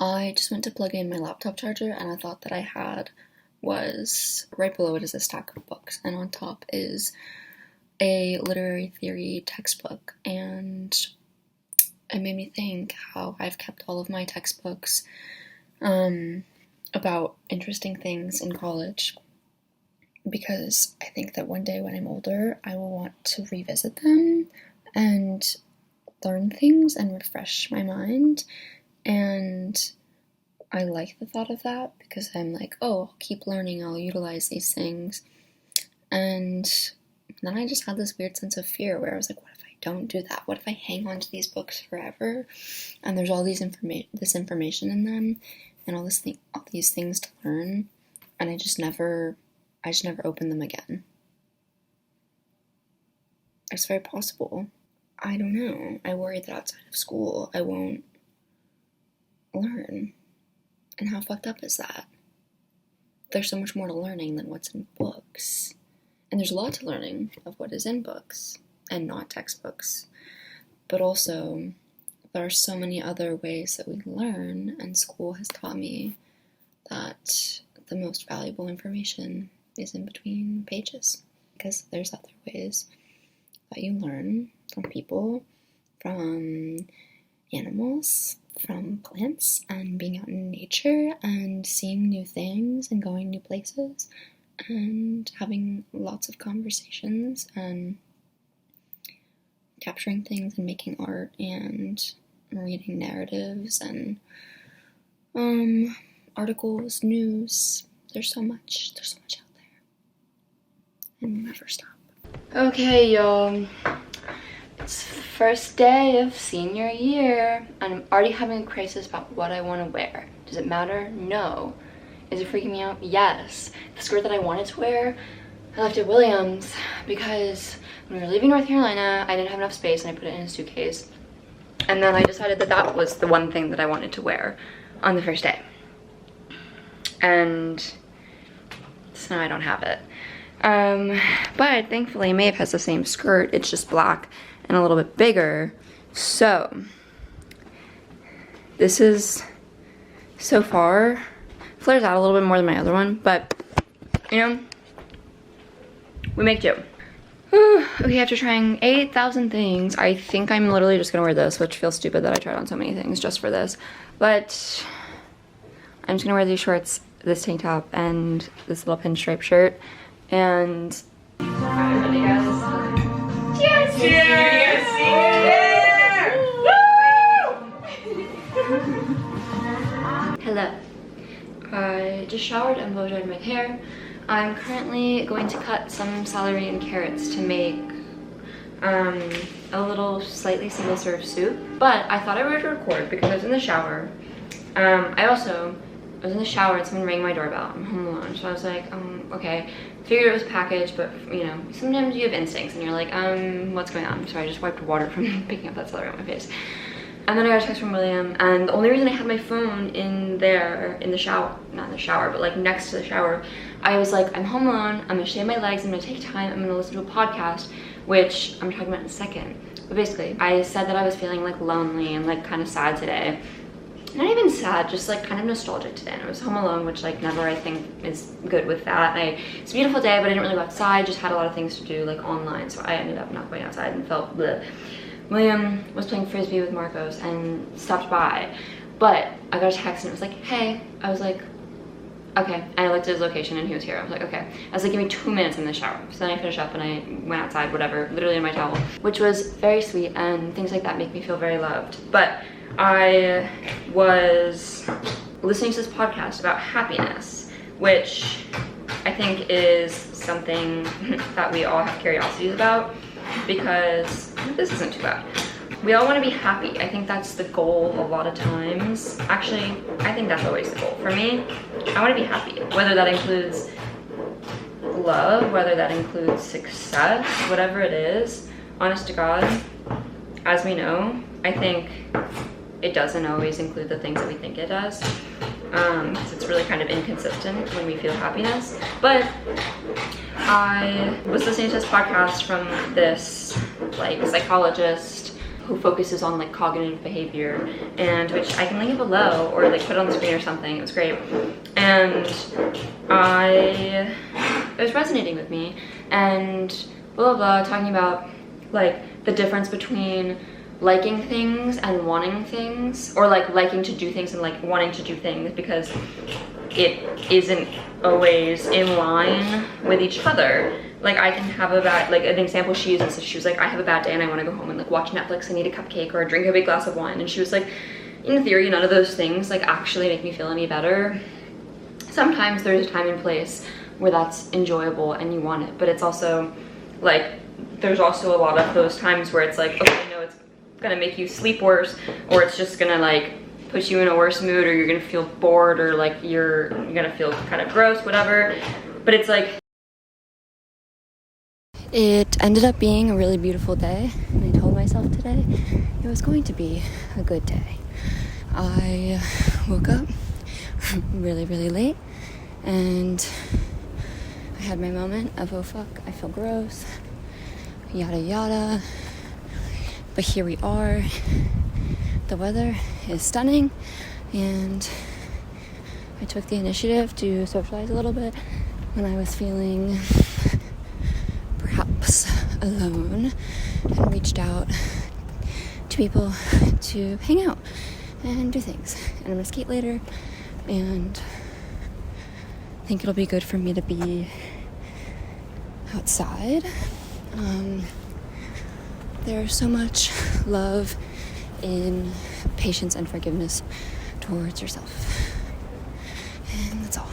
I just went to plug in my laptop charger and I thought that I had was right below it is a stack of books, and on top is a literary theory textbook, and it made me think how I've kept all of my textbooks about interesting things in college, because I think that one day when I'm older I will want to revisit them and learn things and refresh my mind, and I like the thought of that because I'm like, oh, I'll keep learning, I'll utilize these things. And then I just had this weird sense of fear where I was like, what if I don't do that? What if I hang on to these books forever and there's all this information in them and all these things to learn, and I just never open them again? It's very possible. I don't know. I worry that outside of school I won't learn. And how fucked up is that? There's so much more to learning than what's in books. And there's a lot to learning of what is in books and not textbooks. But also, there are so many other ways that we learn, and school has taught me that the most valuable information is in between pages. Because there's other ways that you learn from people, from animals, from plants, and being out in nature and seeing new things and going new places and having lots of conversations and capturing things and making art and reading narratives and articles, news. There's so much out there, and we'll never stop. Okay, y'all. It's the first day of senior year, and I'm already having a crisis about what I want to wear. Does it matter? No. Is it freaking me out? Yes. The skirt that I wanted to wear, I left at Williams because when we were leaving North Carolina, I didn't have enough space and I put it in a suitcase. And then I decided that that was the one thing that I wanted to wear on the first day. And so now I don't have it. But thankfully Maeve has the same skirt, it's just black and a little bit bigger. So this is, so far, flares out a little bit more than my other one, but you know, we make do. Okay, after trying 8,000 things, I think I'm literally just gonna wear this, which feels stupid that I tried on so many things just for this, but I'm just gonna wear these shorts, this tank top, and this little pinstripe shirt. And cheers! Cheers! Hello. I just showered and blow dried my hair. I'm currently going to cut some celery and carrots to make a little slightly single serve soup. But I thought I would record because I was in the shower. I was in the shower and someone rang my doorbell. I'm home alone, so I was like, okay. Figured it was a package, but you know, sometimes you have instincts and you're like, what's going on? So I just wiped water from picking up that celery on my face. And then I got a text from William, and the only reason I had my phone in there, in the shower, not in the shower, but like next to the shower, I was like, I'm home alone, I'm gonna shave my legs, I'm gonna take time, I'm gonna listen to a podcast, which I'm talking about in a second. But basically, I said that I was feeling like lonely and like kind of sad today. Not even sad, just like kind of nostalgic today. And I was home alone, which like never I think is good with that. It's a beautiful day, but I didn't really go outside, just had a lot of things to do like online, so I ended up not going outside and felt bleh. William was playing frisbee with Marcos and stopped by, but I got a text and it was like, hey. I was like, okay. And I looked at his location and he was here. I was like, okay. I was like, give me 2 minutes in the shower. So then I finished up and I went outside, whatever, literally in my towel, which was very sweet, and things like that make me feel very loved. But I was listening to this podcast about happiness, which I think is something that we all have curiosities about, because this isn't too bad. We all want to be happy. I think that's the goal a lot of times. Actually, I think that's always the goal. For me, I want to be happy, whether that includes love, whether that includes success, whatever it is. Honest to God, as we know, I think it doesn't always include the things that we think it does. Because it's really kind of inconsistent when we feel happiness. But I was listening to this podcast from this like psychologist who focuses on like cognitive behavior, and which I can link it below or like put it on the screen or something. It was great, and it was resonating with me, and blah blah blah, talking about like the difference between liking things and wanting things, or like liking to do things and like wanting to do things, because it isn't always in line with each other. Like I can have a bad, like an example she uses, so she was like, I have a bad day and I want to go home and like watch Netflix and eat a cupcake or drink a big glass of wine, and she was like, in theory none of those things like actually make me feel any better. Sometimes there's a time and place where that's enjoyable and you want it, but it's also like there's also a lot of those times where it's like, okay, no, it's gonna make you sleep worse, or it's just gonna like put you in a worse mood, or you're gonna feel bored, or like you're gonna feel kind of gross, whatever. But it's like, it ended up being a really beautiful day, and I told myself today it was going to be a good day. I woke up really, really late, and I had my moment of, oh fuck, I feel gross, yada yada. But here we are. The weather is stunning, and I took the initiative to socialize a little bit when I was feeling perhaps alone, and reached out to people to hang out and do things. And I'm gonna skate later, and I think it'll be good for me to be outside. There's so much love in patience and forgiveness towards yourself. And that's all.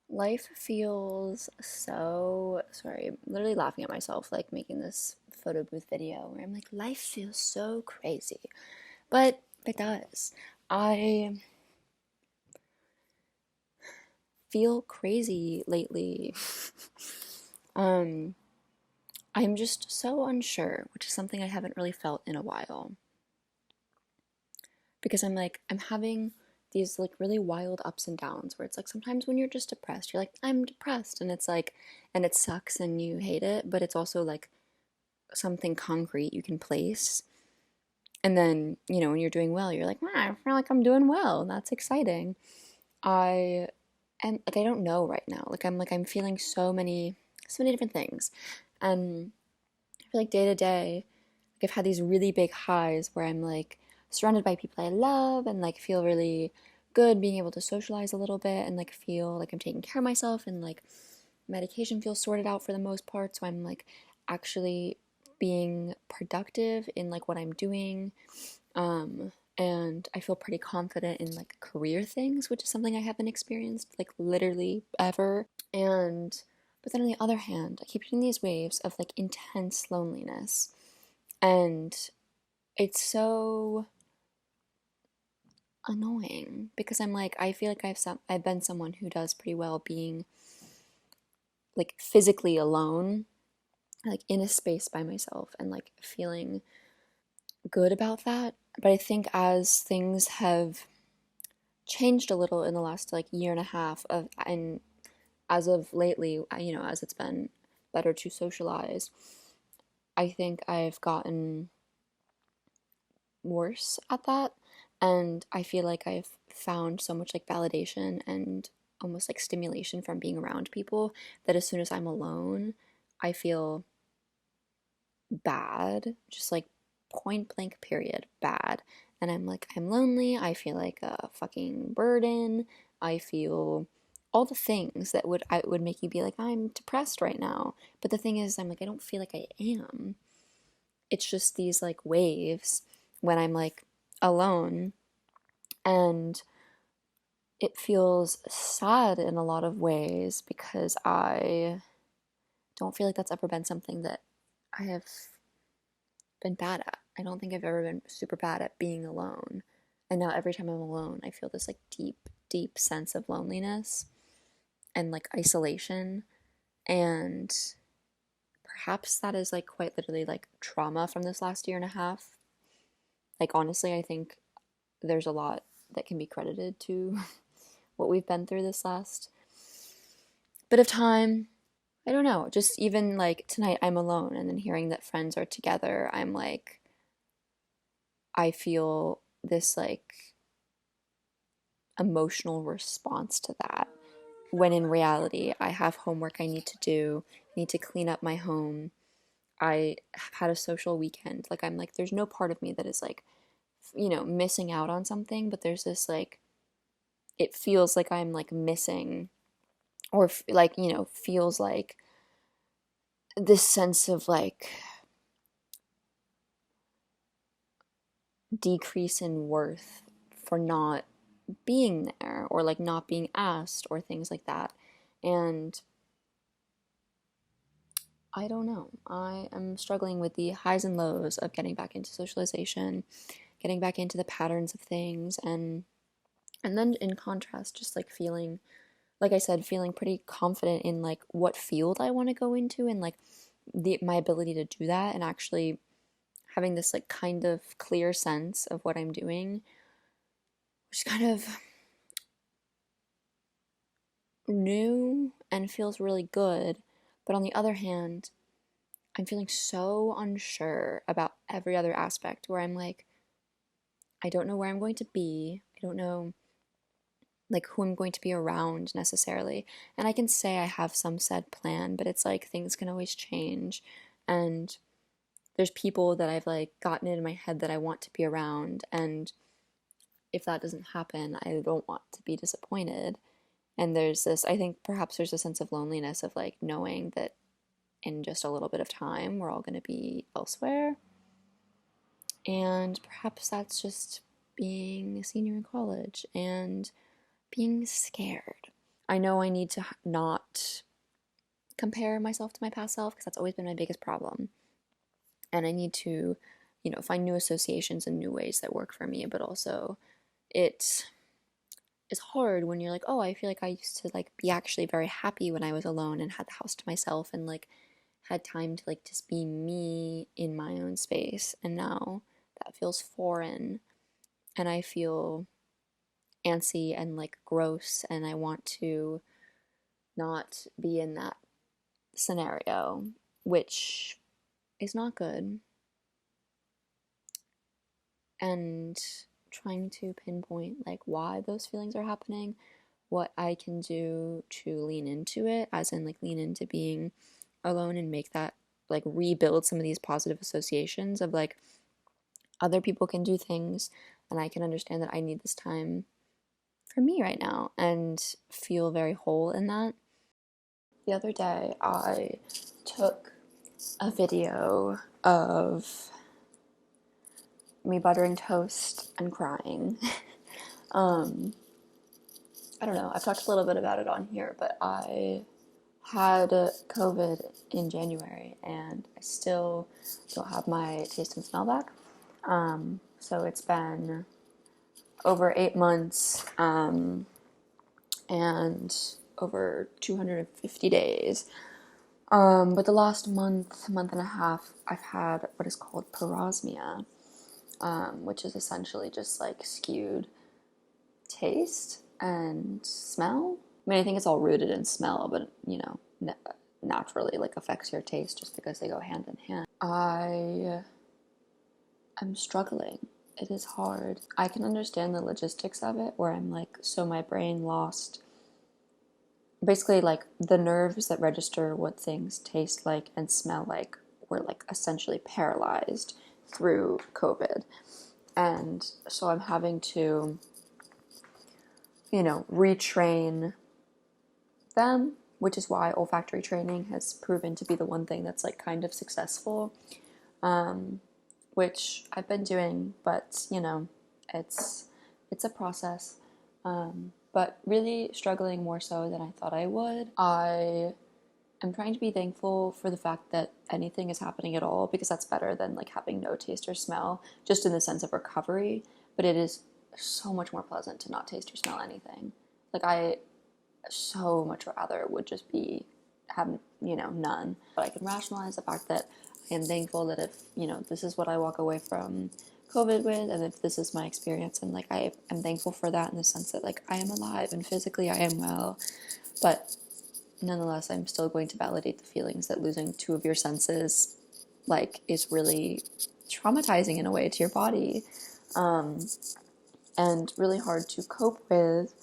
Life feels so, sorry, I'm literally laughing at myself, like making this photo booth video where I'm like, life feels so crazy. But it does. I feel crazy lately. I'm just so unsure, which is something I haven't really felt in a while. Because I'm having these like really wild ups and downs where it's like sometimes when you're just depressed, you're like, I'm depressed, and it's like, and it sucks and you hate it, but it's also like something concrete you can place. And then, you know, when you're doing well, you're like, I feel like I'm doing well, and that's exciting. I am like, I don't know right now. I'm feeling so many different things. And I feel like day to day, like I've had these really big highs where I'm like surrounded by people I love and like feel really good being able to socialize a little bit and like feel like I'm taking care of myself, and like medication feels sorted out for the most part, so I'm like actually being productive in like what I'm doing. And I feel pretty confident in like career things, which is something I haven't experienced like literally ever. And but then on the other hand, I keep getting these waves of like intense loneliness, and it's so annoying because I'm like, I feel like I've been someone who does pretty well being like physically alone, like in a space by myself, and like feeling good about that. But I think as things have changed a little in the last like year and a half of, and as of lately, you know, as it's been better to socialize, I think I've gotten worse at that. And I feel like I've found so much like validation and almost like stimulation from being around people that as soon as I'm alone, I feel bad, just like point blank period, bad. And I'm like, I'm lonely, I feel like a fucking burden, I feel all the things that would make you be like, I'm depressed right now. But the thing is, I'm like, I don't feel like I am. It's just these like waves when I'm like alone, and it feels sad in a lot of ways because I don't feel like that's ever been something that I have been bad at. I don't think I've ever been super bad at being alone. And now every time I'm alone, I feel this like deep, deep sense of loneliness and like isolation. And perhaps that is like quite literally like trauma from this last year and a half. Like honestly, I think there's a lot that can be credited to what we've been through this last bit of time. I don't know, just even like tonight I'm alone and then hearing that friends are together, I'm like, I feel this like emotional response to that. When in reality, I have homework I need to do, I need to clean up my home. I have had a social weekend. Like, I'm like, there's no part of me that is like, missing out on something, but there's this like, it feels like I'm like missing, or like, feels like this sense of like decrease in worth for not being there or like not being asked or things like that. And I don't know. I am struggling with the highs and lows of getting back into socialization, getting back into the patterns of things, and then in contrast just like feeling, like I said, feeling pretty confident in like what field I want to go into and like my ability to do that, and actually having this like kind of clear sense of what I'm doing, which is kind of new and feels really good. But on the other hand, I'm feeling so unsure about every other aspect where I'm like, I don't know where I'm going to be. I don't know like who I'm going to be around necessarily. And I can say I have some set plan, but it's like things can always change. And there's people that I've like gotten in my head that I want to be around. And if that doesn't happen, I don't want to be disappointed. And there's this, I think perhaps there's a sense of loneliness of like knowing that in just a little bit of time, we're all going to be elsewhere. And perhaps that's just being a senior in college and being scared. I know I need to not compare myself to my past self because that's always been my biggest problem. And I need to, find new associations and new ways that work for me, but also it is hard when you're like, oh, I feel like I used to like be actually very happy when I was alone and had the house to myself and like had time to like just be me in my own space. And now that feels foreign and I feel antsy and like gross, and I want to not be in that scenario, which is not good. And trying to pinpoint like why those feelings are happening, what I can do to lean into it, as in like lean into being alone and make that like rebuild some of these positive associations of like other people can do things and I can understand that I need this time for me right now and feel very whole in that. The other day I took a video of me buttering toast and crying. um, I don't know, I've talked a little bit about it on here, but I had COVID in January and I still don't have my taste and smell back. So it's been over 8 months and over 250 days. But the last month and a half, I've had what is called parosmia, which is essentially just like skewed taste and smell. I mean, I think it's all rooted in smell, but naturally like affects your taste just because they go hand in hand. I am struggling. It is hard. I can understand the logistics of it, where I'm like, so my brain lost basically like the nerves that register what things taste like and smell like were like essentially paralyzed through COVID. And so I'm having to, retrain them, which is why olfactory training has proven to be the one thing that's like kind of successful, which I've been doing, but it's a process. But really struggling more so than I thought I would. I am trying to be thankful for the fact that anything is happening at all, because that's better than like having no taste or smell, just in the sense of recovery. But it is so much more pleasant to not taste or smell anything. Like I so much rather would just be have none. But I can rationalize the fact that I am thankful that if this is what I walk away from COVID with, and if this is my experience, and like I am thankful for that in the sense that like I am alive and physically I am well. But nonetheless, I'm still going to validate the feelings that losing 2 of your senses, like, is really traumatizing in a way to your body, and really hard to cope with,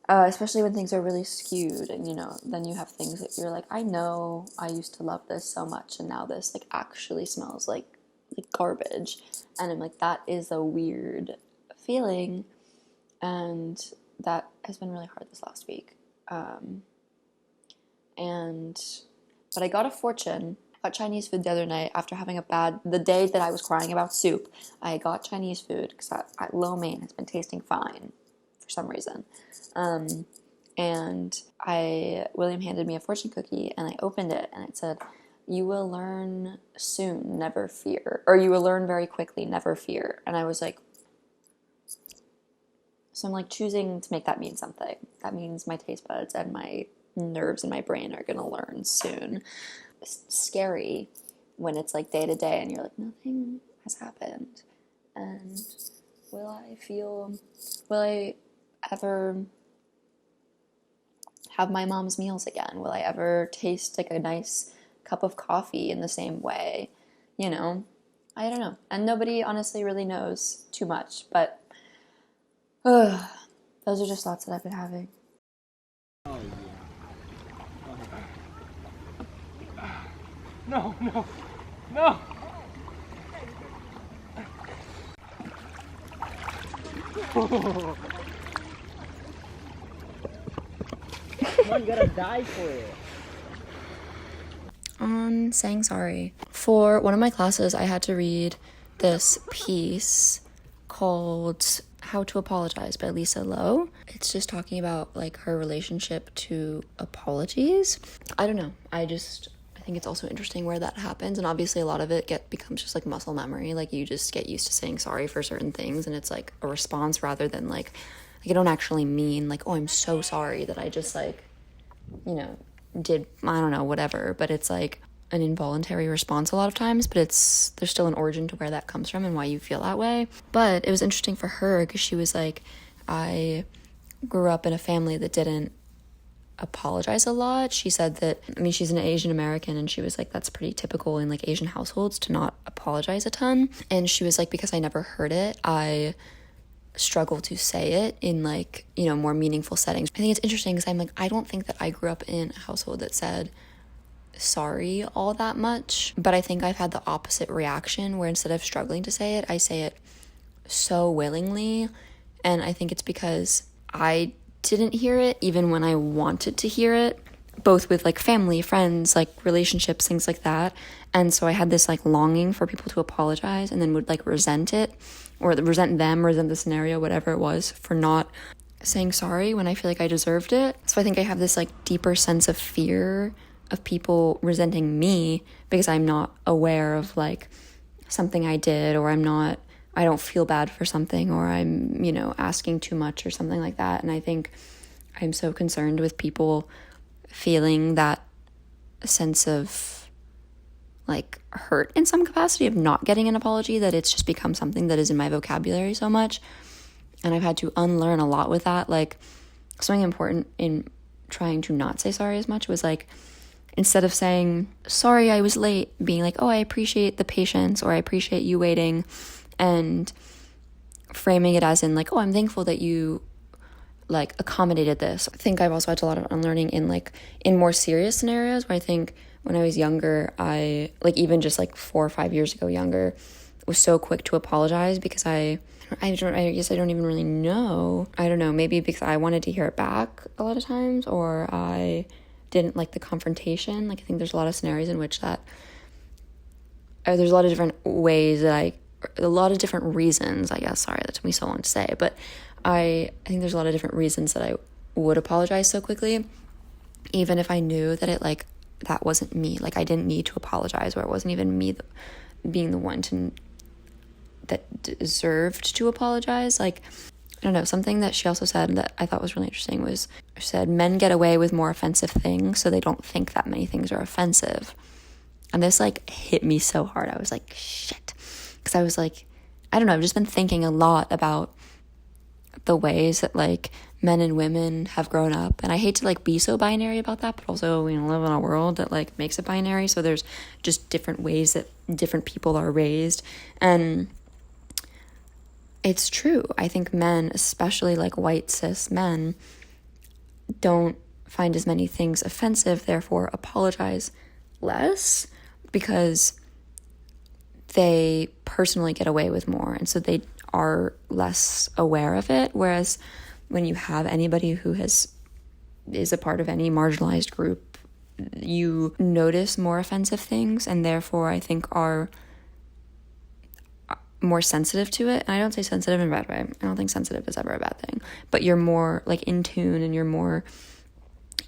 especially when things are really skewed, and, you know, then you have things that you're like, I know I used to love this so much, and now this, like, actually smells like garbage, and I'm like, that is a weird feeling, and that has been really hard this last week. But I got a fortune. I got Chinese food the other night after having the day that I was crying about soup. I got Chinese food because lo mein has been tasting fine for some reason. And William handed me a fortune cookie, and I opened it, and it said, "You will learn soon, never fear," or "You will learn very quickly, never fear." And I was like, so I'm like choosing to make that mean something. That means my taste buds and my nerves in my brain are gonna learn soon. It's scary when it's like day to day and you're like, nothing has happened. And will I ever have my mom's meals again? Will I ever taste like a nice cup of coffee in the same way? You know, I don't know. And nobody honestly really knows too much, but those are just thoughts that I've been having. No, no, no! I'm gonna die for it. On saying sorry. For one of my classes, I had to read this piece called How to Apologize by Lisa Lowe. It's just talking about like her relationship to apologies. I don't know. I think it's also interesting where that happens, and obviously a lot of it becomes just like muscle memory. Like you just get used to saying sorry for certain things, and it's like a response rather than like I don't actually mean like, oh, I'm so sorry that I just like, you know, did, I don't know, whatever, but it's like an involuntary response a lot of times, but there's still an origin to where that comes from and why you feel that way. But it was interesting for her because she was like, I grew up in a family that didn't apologize a lot. She said that, I mean, she's an Asian American, and she was like, that's pretty typical in like Asian households to not apologize a ton. And she was like, because I never heard it, I struggle to say it in like, you know, more meaningful settings. I think it's interesting because I'm like, I don't think that I grew up in a household that said sorry all that much, but I think I've had the opposite reaction where instead of struggling to say it, I say it so willingly. And I think it's because I didn't hear it even when I wanted to hear it, both with like family, friends, like relationships, things like that. And so I had this like longing for people to apologize, and then would like resent it, or resent them, resent the scenario, whatever it was, for not saying sorry when I feel like I deserved it. So I think I have this like deeper sense of fear of people resenting me because I'm not aware of like something I did, or I don't feel bad for something, or I'm, you know, asking too much or something like that. And I think I'm so concerned with people feeling that sense of like hurt in some capacity of not getting an apology, that it's just become something that is in my vocabulary so much. And I've had to unlearn a lot with that. Like something important in trying to not say sorry as much was like, instead of saying, sorry, I was late, being like, oh, I appreciate the patience, or I appreciate you waiting, and framing it as in like, oh, I'm thankful that you like accommodated this. I think I've also had a lot of unlearning in like in more serious scenarios where I think when I was younger, I like even just like 4 or 5 years ago younger, was so quick to apologize because I guess I don't even really know. I don't know, maybe because I wanted to hear it back a lot of times, or I didn't like the confrontation. Like I think there's a lot of scenarios in which that there's a lot of different ways that a lot of different reasons, I guess, sorry, that took me so long to say, but I think there's a lot of different reasons that I would apologize so quickly, even if I knew that it like, that wasn't me. Like I didn't need to apologize, or it wasn't even me being the one that deserved to apologize. Like, I don't know, something that she also said that I thought was really interesting was, she said, men get away with more offensive things, so they don't think that many things are offensive. And this like hit me so hard. I was like, shit. Because I was like, I don't know, I've just been thinking a lot about the ways that like men and women have grown up. And I hate to like be so binary about that, but also we live in a world that like makes it binary. So there's just different ways that different people are raised. And it's true. I think men, especially like white cis men, don't find as many things offensive, therefore apologize less, because they personally get away with more, and so they are less aware of it. Whereas when you have anybody who is a part of any marginalized group, you notice more offensive things, and therefore I think are more sensitive to it. And I don't say sensitive in a bad way. I don't think sensitive is ever a bad thing, but you're more like in tune and you're more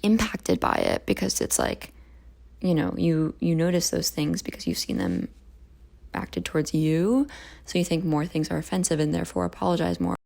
impacted by it, because it's like, you know, you notice those things because you've seen them acted towards you. So you think more things are offensive and therefore apologize more.